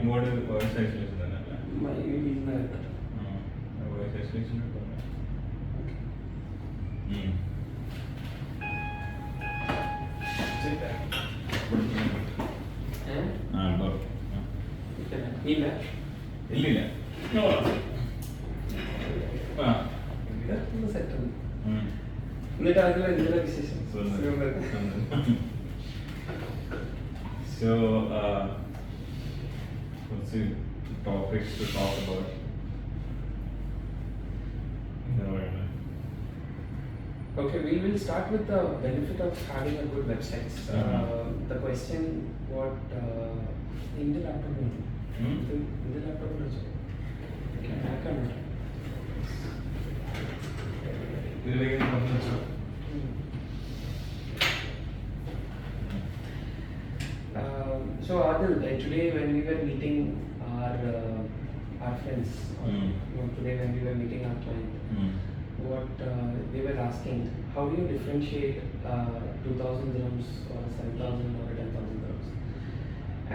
whiteboard voice isolation തന്നെയല്ലേ? voice isolation എടുത്തോളാം. ഇല്ലില്ല. എന്നിട്ട് അതിൽ എന്തെങ്കിലും വിശേഷം? So, what's the topics to talk about? Okay, we will start with the benefit of having a good website. The question, what India laptop? India laptop? Okay, I can't. So Adil, today when we were meeting our friends, today when we were meeting our client, what they were asking, how do you differentiate 2,000 dirhams or 7,000 or 10,000 dirhams?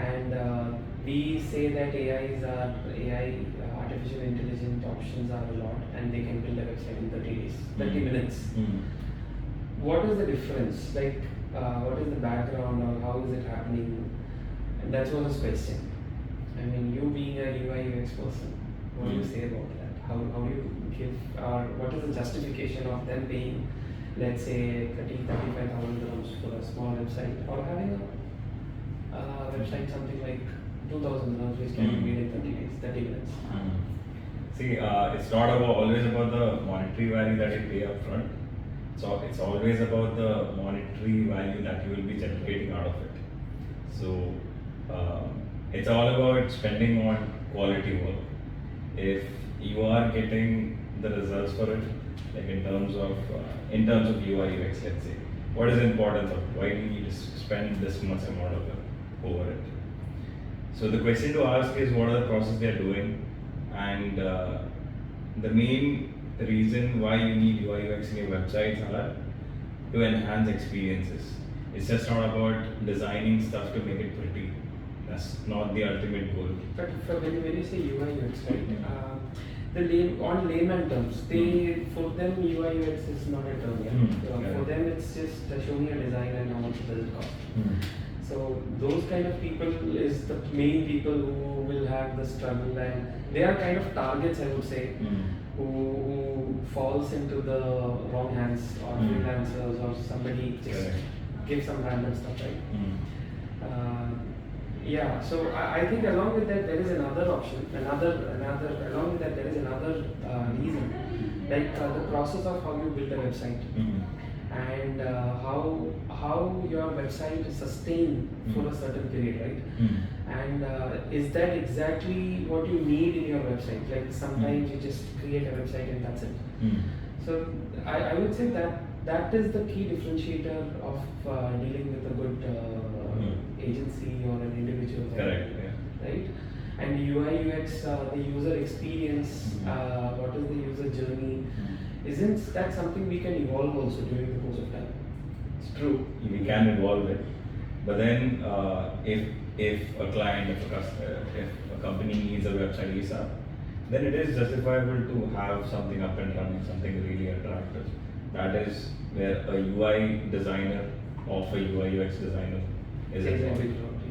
And we say that artificial intelligence options are a lot, and they can build a website in 30 days, 30 minutes. What is the difference? Like, what is the background, or how is it happening? And that's one question. I mean, you being a UI UX person, what do you say about that? How do you give, or what is the justification of them paying, let's say, 35,000 dirhams for a small website, or having a website something like 2,000 dirhams which can be made in 30 days, 30 minutes? See, it's not always about the monetary value that you pay up front. So it's always about the monetary value that you will be generating out of it. So it's all about spending on quality work. If you are getting the results for it, like in terms of UI UX, let's say, what is important? Why do you need to spend this much amount of it over it? So the question to ask is, what are the processes they are doing, and the main reason why you need UI UX in your websites are to enhance experiences. It's just not about designing stuff to make it pretty. That's not the ultimate goal. But when you say UI UX, right? On layman terms, for them UI UX is not a term. For them, it's just show me a design and how much does it cost. So those kind of people is the main people who will have the struggle, and they are kind of targets, I would say, who falls into the wrong hands, or freelancers, or somebody just give some random stuff, right? Yeah, so I think along with that there is another option, along with that there is another reason, like the process of how you build a website, and how your website is sustained for a certain period, right? And is that exactly what you need in your website? Like sometimes you just create a website and that's it. So I would say that is the key differentiator of dealing with a good agency or an individual. Correct. Right? And UI UX, the user experience, what is the user journey? Isn't that something we can evolve also during the course of time? It's true, we can evolve it, but then if a client, if a company needs a website ASAP, then it is justifiable to have something up and running, something really attractive. That is where a UI designer or a UI UX designer is involved.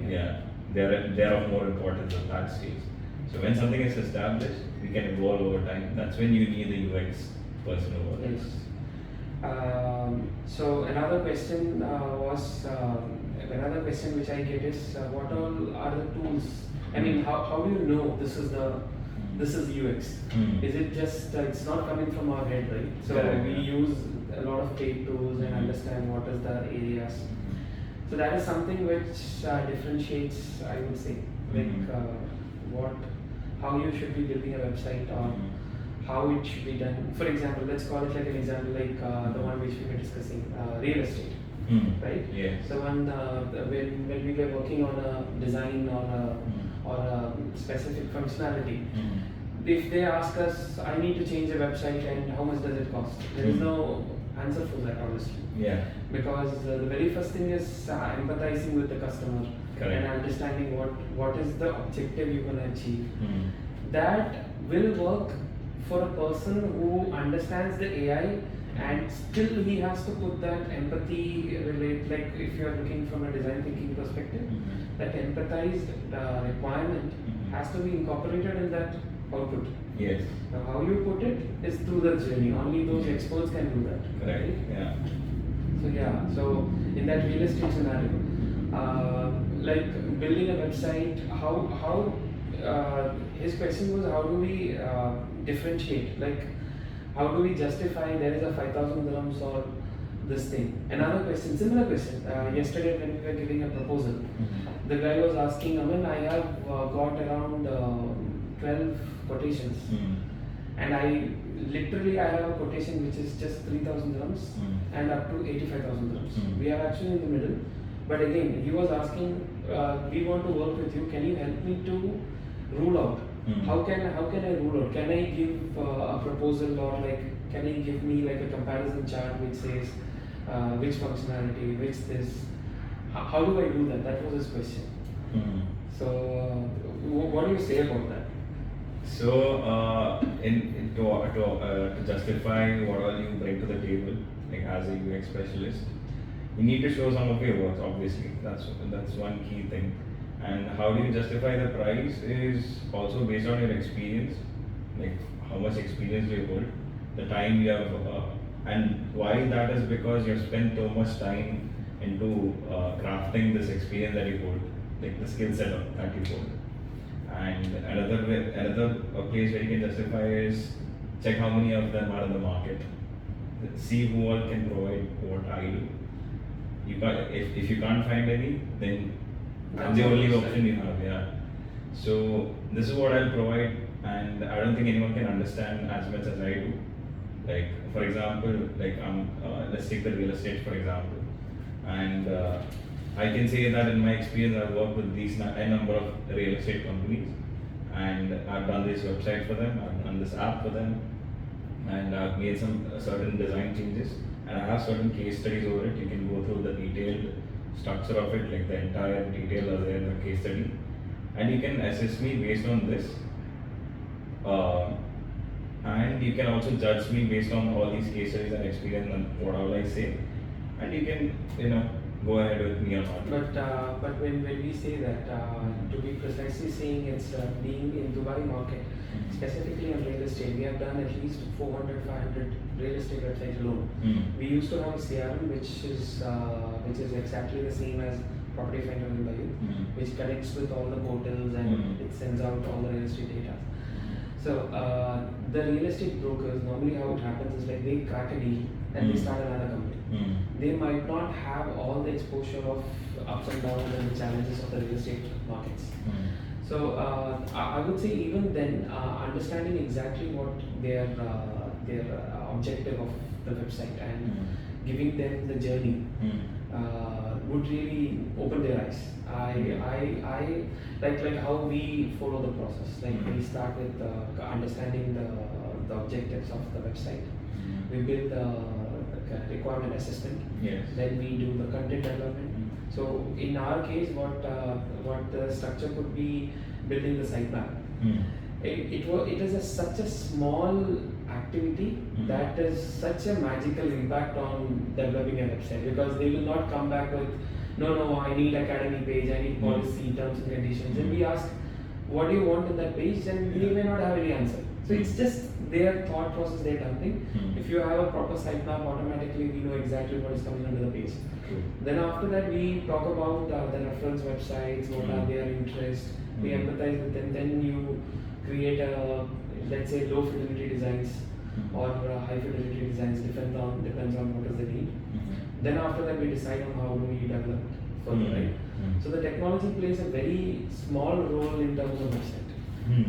Yeah, they are of more importance at that stage. So when something is established, we can evolve over time. That's when you need the UX person over it. Yes. So another question which I get is, what all are the tools? I mean, how do you know this is UX? Is it just it's not coming from our head, right? So we use a lot of paid tools and understand what is the areas. So that is something which differentiates, I would say, like how you should be building a website, or how it should be done. For example, let's call it like an example, like the one which we were discussing, real estate, right? Yes. The one when we were working on a design or a specific functionality. If they ask us, I need to change the website and how much does it cost? There is no answer for that, honestly. Yeah. Because the very first thing is empathizing with the customer, Correct. and understanding what is the objective you want to achieve. Mm. That will work for a person who understands the AI, and still he has to put that empathy relate, like if you are looking from a design thinking perspective, Mhm. that empathized requirement Mhm. has to be incorporated in that output. Yes. Now, how you put it is through the journey. Only those experts can do that. Correct. Right? Yeah. So yeah. So in that real estate scenario, like building a website, how his question was, how do we differentiate? Like, how do we justify there is a 5,000 dirhams or this thing? Another question, similar question. Yesterday when we were giving a proposal, Mhm. the guy was asking, Aman, I have got around 12 quotations, Mm. and I have a quotation which is just 3,000 dirhams Mm. and up to 85,000 dirhams. Mm. We are actually in the middle. But again, he was asking, we want to work with you. Can you help me to rule out? Mm. How can I rule out? Can I give a proposal, or like can you give me like a comparison chart which says which functionality, which this? How do I do that? That was his question. Mm. So, what do you say about that? So, to justify what all you bring to the table, like as a UX specialist, you need to show some of your works. Obviously, that's one key thing. And how do you justify the price is also based on your experience, like how much experience you hold, the time you have, and why that is because you've spent so much time into crafting this experience that you hold, like the skill set that you hold. And another place where you can justify is check how many of them are in the market. See who all can provide what I do. You can't, if you can't find any, then I'm the only option you have. Yeah. So this is what I'll provide, and I don't think anyone can understand as much as I do. Like for example, like let's take the real estate for example, and I can say that in my experience, I've worked with a number of real estate companies, and I've done this website for them, I've done this app for them, and I've made some certain design changes, and I have certain case studies over it. You can go through the detailed structure of it, like the entire detail are there in the case study, and you can assess me based on this. And you can also judge me based on all these case studies and experience and what all I say, and you can go ahead with me or not. But when we say that, to be precisely saying it's being in Dubai market, specifically on real estate, we have done at least 400, 500 real estate websites alone. Mm. We used to have a CRM which is exactly the same as Property Finder in Bayou, Mm. which connects with all the portals and Mm. it sends out all the real estate data. So the real estate brokers, normally how it happens is like they crack a deal and they Mm. start another company. Mm. They might not have all the exposure of ups and downs and the challenges of the real estate markets. Mm. So I would say even then, understanding exactly what their objective of the website and giving them the journey Mm. would really open their eyes. I like how we follow the process. Like we start with understanding the objectives of the website. Mm. We build the requirement assessment. Yes. Then we do the content development. Mm. So in our case, what the structure could be building the sitemap. Mm. It is such a small activity Mm. that is such a magical impact on developing a website, because they will not come back with no, I need academy page, I need policy, terms and conditions. And we ask, what do you want in that page? And they may not have any answer. So it's just their thought process, their dumping. Mm. If you have a proper sitemap, automatically we know exactly what is coming under the page. True. Then after that, we talk about the reference websites, what are their interests, we empathize with them. Then you create let's say low fidelity designs or high fidelity designs, depends on what is the need. Then after that, we decide on how do we develop further, right? So the technology plays a very small role in terms of website.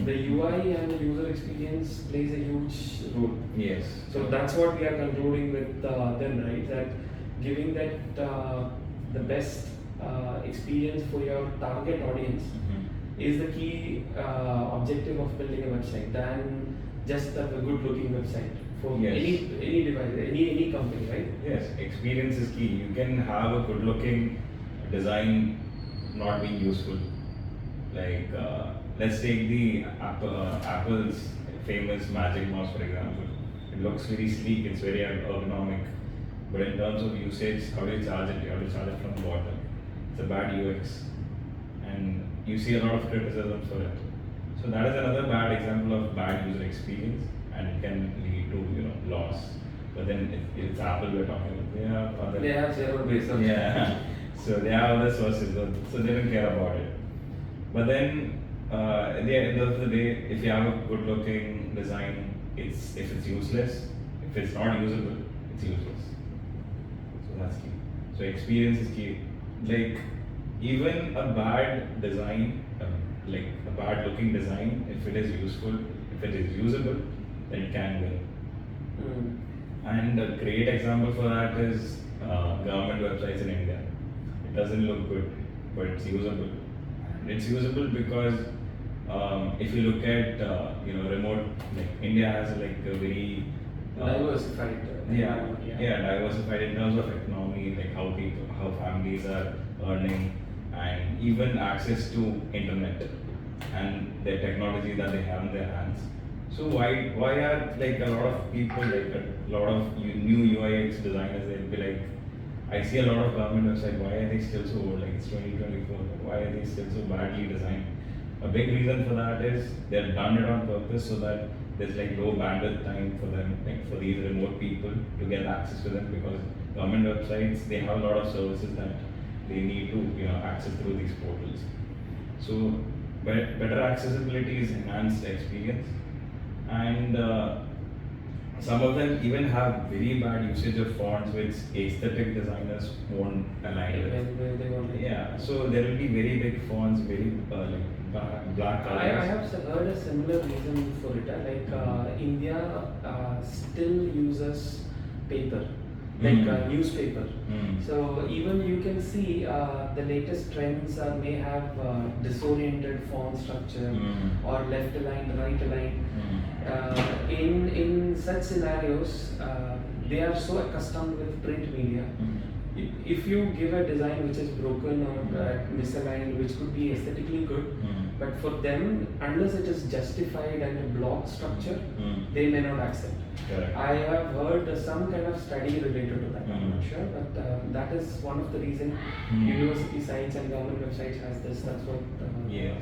The UI and the user experience plays a huge role. Yes. So that's what we are concluding with them, right? That giving that the best experience for your target audience is the key objective of building a website than just a good looking website for Yes. any device, any company, right? Yes, experience is key. You can have a good looking design not being useful. Like let's take the Apple's famous Magic Mouse for example. It looks very sleek, it's very ergonomic, but in terms of usage, how do you charge it? You have to charge it from the bottom. It's a bad UX, and you see a lot of criticism for it. So that is another bad example of bad user experience, and it can lead to loss. But then if it's Apple we're talking about, They have zero base. yeah, so they have other sources, so they don't care about it. But then at the end of the day, if you have a good-looking design, if it's useless, if it's not usable, it's useless. So that's key. So experience is key. Like even a bad design, like a bad-looking design, if it is useful, if it is usable, then it can win. Mm. And a great example for that is government websites in India. It doesn't look good, but it's usable. And it's usable because if you look at remote, like India has like a very Diversified. diversified in terms of economy, like how families are earning, and even access to internet and the technology that they have in their hands. So why are like a lot of people, like a lot of new UIX designers, they'll be like, I see a lot of government websites, why are they still so old? Like it's 2024, why are they still so badly designed? A big reason for that is they've done it on purpose so that there's like low bandwidth time for them, like for these remote people to get access to them, because government websites, they have a lot of services that they need to access through these portals. So better accessibility is enhanced experience, and some of them even have very bad usage of fonts which aesthetic designers won't align with. They won't. Yeah, so there will be very big fonts, very black colors. I have heard a similar reason for it. India still uses paper, like newspaper. So even you can see the latest trends may have disoriented font structure or left aligned, right aligned. In such scenarios, they are so accustomed with print media. If you give a design which is broken or misaligned, which could be aesthetically good, but for them, unless it is justified and a block structure, they may not accept. Correct. I have heard some kind of study related to that. I'm not sure, but that is one of the reasons university sites and government websites has this. That's what. Yes.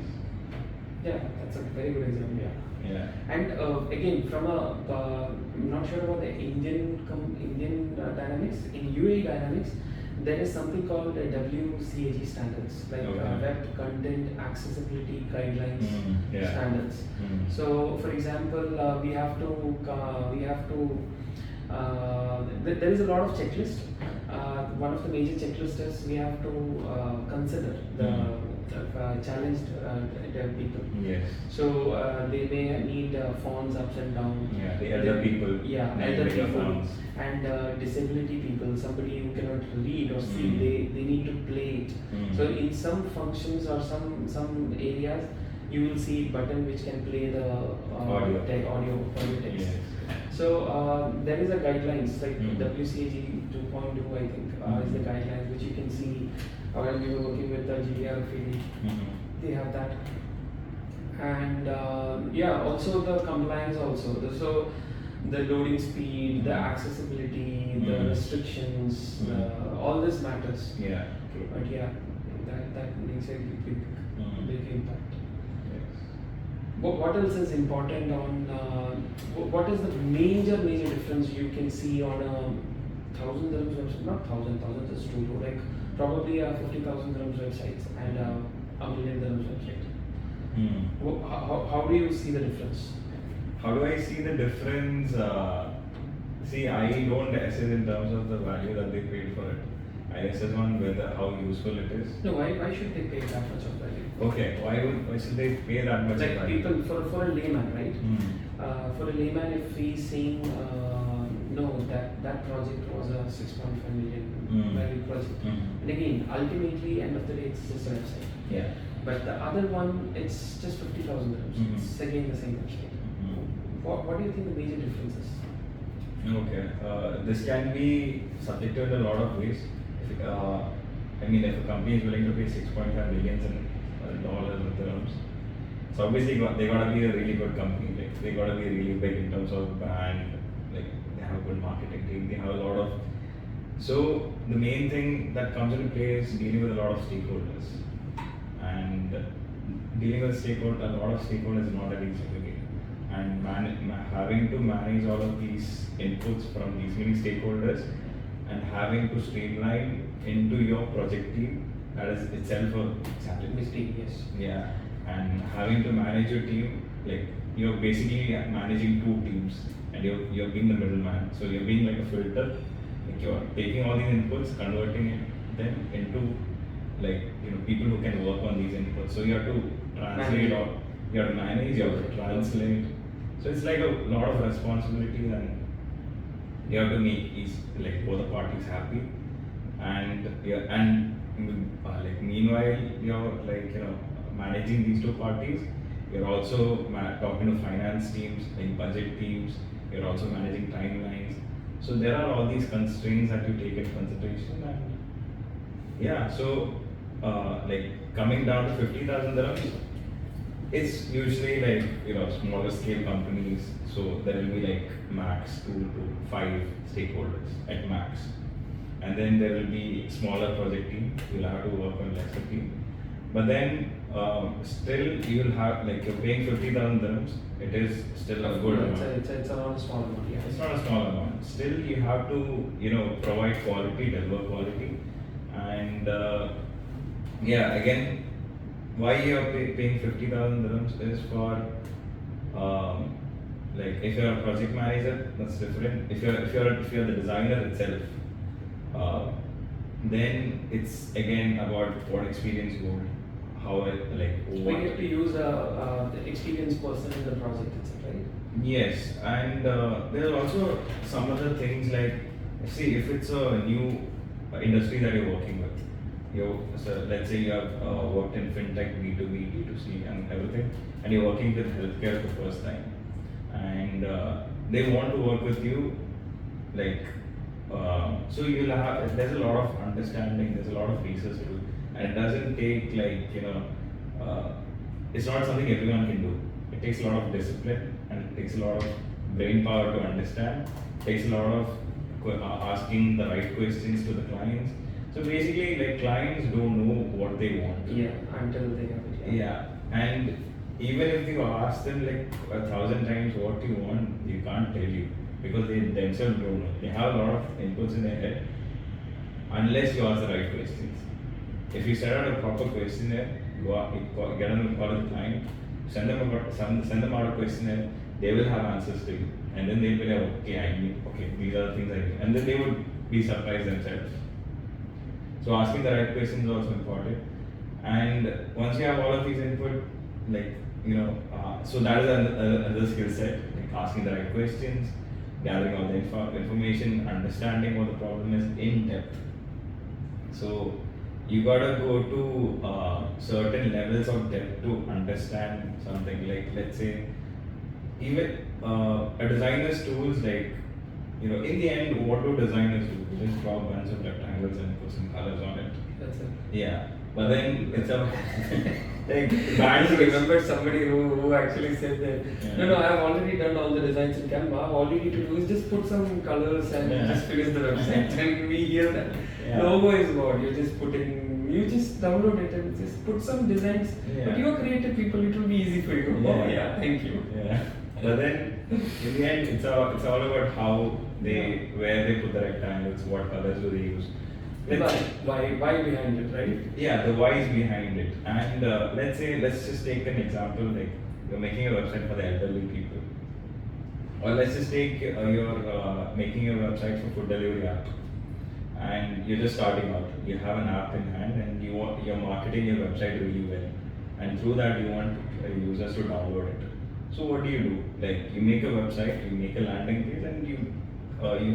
Yeah, that's a very good example. Yeah. Yeah. And again, from a, I'm not sure about the Indian dynamics. In UAE dynamics, there is something called WCAG standards, like Web Content Accessibility Guidelines standards. So, for example, we have to there is a lot of checklist. One of the major checklists is we have to consider the challenged people. Yes. So they may need fonts ups and down. Yeah, the elder people. Yeah, elder people and disability people. Somebody who cannot read or see, they need to play it. So in some functions or some areas, you will see button which can play the audio text. Yes. So there is a guidelines like WCAG 2.2, I think, is the guidelines which you can see when we were working with the GDR field. They have that, and also the compliance also. So the loading speed, the accessibility, the restrictions, all this matters. Yeah. But yeah, that makes a big impact. What else is important on? What is the major difference you can see on a 1,000 dirhams website? Not 1,000 is too low. Like probably a 50,000 dirhams websites and a 1,000,000 dirhams website. How do you see the difference? How do I see the difference? See, I don't assess in terms of the value that they paid for it. I assess on how useful it is. No, why should they pay that much of value? Okay, why should they pay that much? Like value? people for a layman, right? For a layman, if he's saying no, that project was a 6.5 million value project, and again, ultimately, end of the day, it's just a website. Yeah. But the other one, it's just 50,000 dirhams. It's again the same website. What do you think the major difference is? Okay, this can be subjected in a lot of ways. I mean, if a company is willing to pay 6.5 millions in dollars or dirhams, so obviously they gotta be a really good company. Like they gotta be really big in terms of brand. Like they have a good marketing team. They have a lot of. So the main thing that comes into play is dealing with a lot of stakeholders, and dealing with a lot of stakeholders is not that easy to get. And having to manage all of these inputs from these many stakeholders and having to streamline into your project team, that is itself a challenge. Mistake, yes. Yeah, and having to manage your team, like you're basically managing two teams, and you're being the middleman. So you're being like a filter, like you're taking all these inputs, converting them into like people who can work on these inputs. So you have to translate or you have to manage, you have to translate. So it's like a lot of responsibility, and you have to make like both the parties happy, and like meanwhile you're like managing these two parties. You're also talking to finance teams, like budget teams. You're also managing timelines. So there are all these constraints that you take into consideration, and yeah. So like coming down to 50,000 dirhams, it's usually like smaller scale companies. So there will be like max 2 to 5 stakeholders at max, and then there will be smaller project team. You'll have to work on lesser team, but then still you will have like you're paying 50,000 dirhams. It is still a good amount. It's not a small amount. Yeah. It's not a small amount. Still, you have to provide quality, deliver quality, and yeah, again, why you're paying 50,000 dirhams is for like if you're a project manager, that's different. If you're the designer itself, then it's again about what experience you want, how it like We get to use the experienced person in the project itself, right? Yes, and there are also some other things like, see, if it's a new industry that you're working with, so let's say you have worked in fintech, B2B, B2C, and everything, and you're working with healthcare for the first time, and they want to work with you, like, so you'll have, there's a lot of understanding, there's a lot of research to do, and it doesn't take like, it's not something everyone can do. It takes a lot of discipline, and it takes a lot of brain power to understand. It takes a lot of asking the right questions to the clients. So basically, like clients don't know what they want. Yeah, until they have it. Yeah, and even if you ask them like 1,000 times what you want, they can't tell you because they themselves don't know. They have a lot of inputs in their head unless you ask the right questions. If you set out a proper questionnaire, get on the call with the client, send them out a questionnaire, they will have answers to you. And then they'll be like, okay, these are the things I need. And then they would be surprised themselves. So asking the right questions is also important. And once you have all of these input, like, so that is another skill set, like asking the right questions, gathering all the information, understanding what the problem is in depth. So you gotta go to certain levels of depth to understand something. Like, let's say, even a designer's tools, like, in the end, what do designers do? They just draw a bunch of rectangles and put some colors on it. That's it. Yeah, but then it's a like I bands. remember somebody who actually said that, Yeah. no, I have already done all the designs in Canva. All you need to do is just put some colors and just finish the website. And we hear that. Yeah. Logo is what you just download it and just put some designs. Yeah. But you are creative people, it will be easy for you. Yeah. Oh yeah, thank you. Yeah, but then in the end, it's all about how where they put the rectangles, what colors do they use. Why behind it, right? Yeah, the whys behind it. And let's just take an example, like you're making a website for the elderly people, or let's just take you're making a website for food delivery app, and you're just starting out. You have an app in hand, and you're marketing your website really well, and through that you want users to download it. So what do? Like you make a website, you make a landing page, and you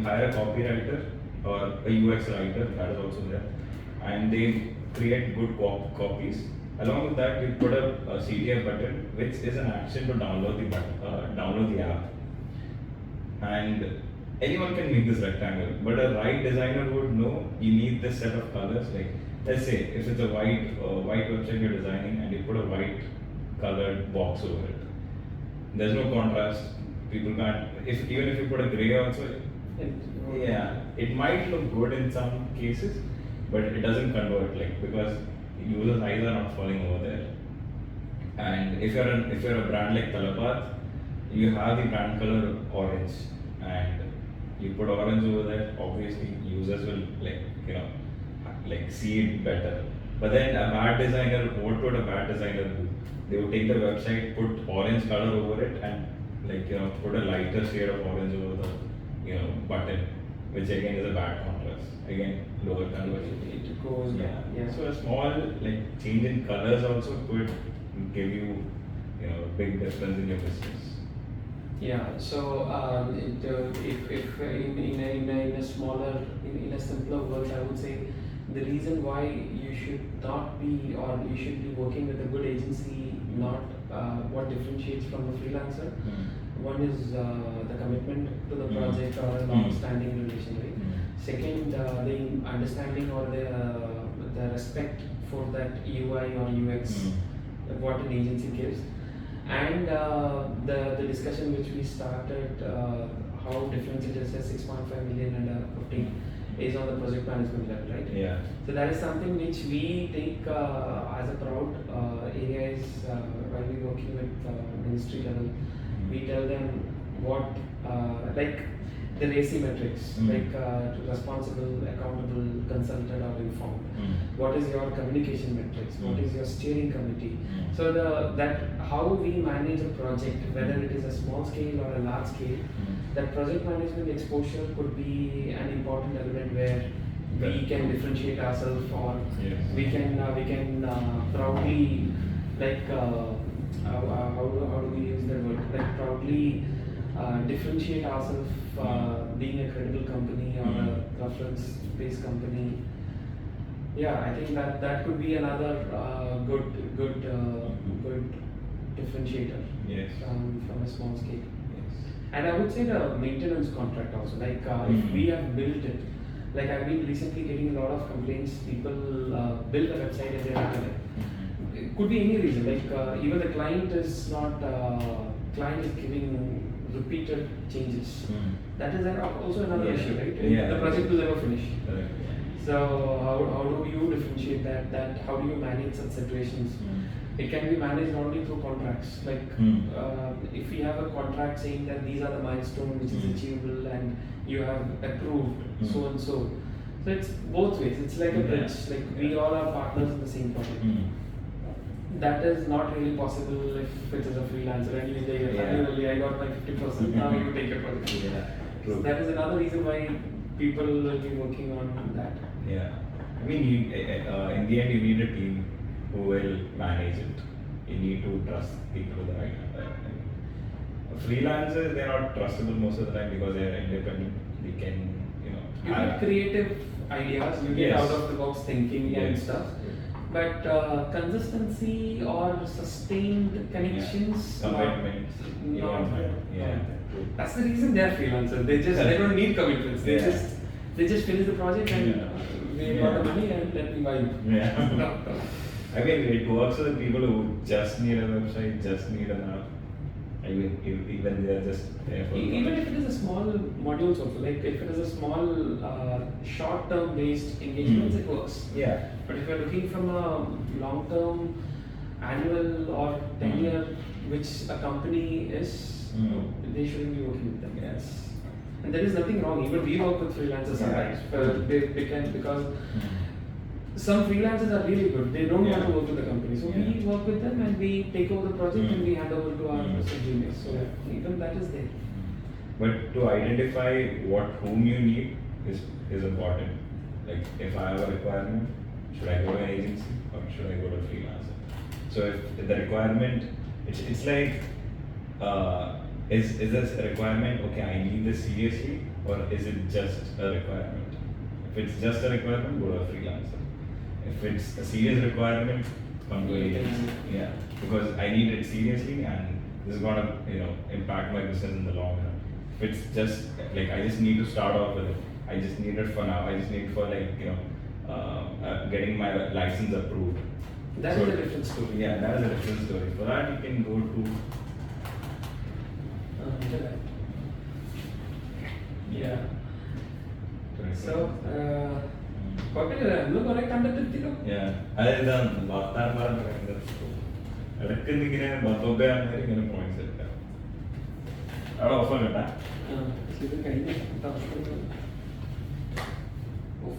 hire a copywriter or a UX writer, that is also there, and they create good copies. Along with that, you put a CTA button, which is an action to download the app, and anyone can make this rectangle. But a right designer would know you need this set of colors. Like let's say if it's a white website you're designing and you put a white colored box over it, there's no contrast. People can't. If even if you put a gray also, yeah, it might look good in some cases, but it doesn't convert like because users' eyes are not falling over there. And if you're a brand like Talabat, you have the brand color orange, and you put orange over there. Obviously, users will like see it better. But then a bad designer, what would a bad designer do? They would take the website, put orange color over it, and put a lighter shade of orange over the button, which again is a bad contrast. Again, lower conversion. It goes down. Yeah. So a small change in colors also could give you a big difference in your business. Yeah. So if in a smaller in a simpler words, I would say the reason why you should not be or you should be working with a good agency, not what differentiates from a freelancer. One is the commitment to the project or a long-standing relation, right? Second, the understanding or the respect for that UI or UX, what an agency gives, and the discussion which we started, how different it is a 6.5 million and a 15 is on the project management level, right? Yeah. So that is something which we take as a proud area is while we working with ministry level, we tell them what like the RACI metrics, like responsible, accountable, consulted or informed. What is your communication metrics? What is your steering committee? So that how we manage a project, whether it is a small scale or a large scale, that project management exposure could be an important element where we can differentiate ourselves or we can proudly like how do we use the word, like proudly differentiate ourselves being a credible company or a reference based company. Yeah, I think that could be another good differentiator. Yes. From a small scale. And I would say the maintenance contract also, like if we have built it, like I've been recently getting a lot of complaints, people build a website and they're not doing it. It could be any reason, like even the client is not, client is giving repeated changes. That is also another issue, right? The project will never finish. So how do you differentiate that how do you manage such situations? It can be managed only through contracts. Like if we have a contract saying that these are the milestones which is achievable and you have approved so and so. So it's both ways. It's like a bridge. Like we all are partners in the same project. That is not really possible if it is a freelancer and you say, finally I got my 50%, now you take a project. So that is another reason why people will be working on that. Yeah. I mean, in the end, you need a team who will manage it. You need to trust people with the right hand. Freelancers, they're not trustable most of the time because they're independent. They can, you get creative ideas, you get out of the box thinking and stuff. But consistency or sustained connections, commitments, that's the reason they're freelancers. They don't need commitments. They just finish the project and they got the money and let me vibe. I mean, it works for the people who just need a website, just need an app. I mean, even they are just there for even if it is a small modules also, like if it is a small short-term based engagements, it works. Yeah. But if you're looking from a long-term, annual or 10-year, which a company is, they shouldn't be working with them. Yes. And there is nothing wrong. Even we work with freelancers sometimes. Because some freelancers are really good. They don't want to work with the company. So we work with them and we take over the project and we hand over to our juniors. So even that is there. But to identify whom you need is important. Like if I have a requirement, should I go to an agency or should I go to a freelancer? So if the requirement, it's like, is this a requirement? Okay, I need this seriously, or is it just a requirement? If it's just a requirement, go to a freelancer. If it's a serious requirement, come to an agency. Yeah, because I need it seriously, and this is gonna impact my business in the long run. If it's just like I just need to start off with it, I just need it for now. I just need it for getting my license approved. That is a different story. Yeah, that is a different story. For that, you can go to. Yeah. So, Mm. കുഴപ്പമില്ല നമ്മൾ കുറെ കണ്ടെത്തില്ലോ. Yeah, അതാണ് വർത്താനം പറഞ്ഞ ഭയങ്കര ഇടയ്ക്ക് ഇങ്ങനെ ബത്തൊക്കെ ആണെങ്കിൽ ഇങ്ങനെ പോയിന്റ്സ് എടുക്കാം. അവിടെ ഓഫർ കേട്ടാ. ഇത് കഴിഞ്ഞ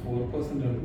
4% ആണ്.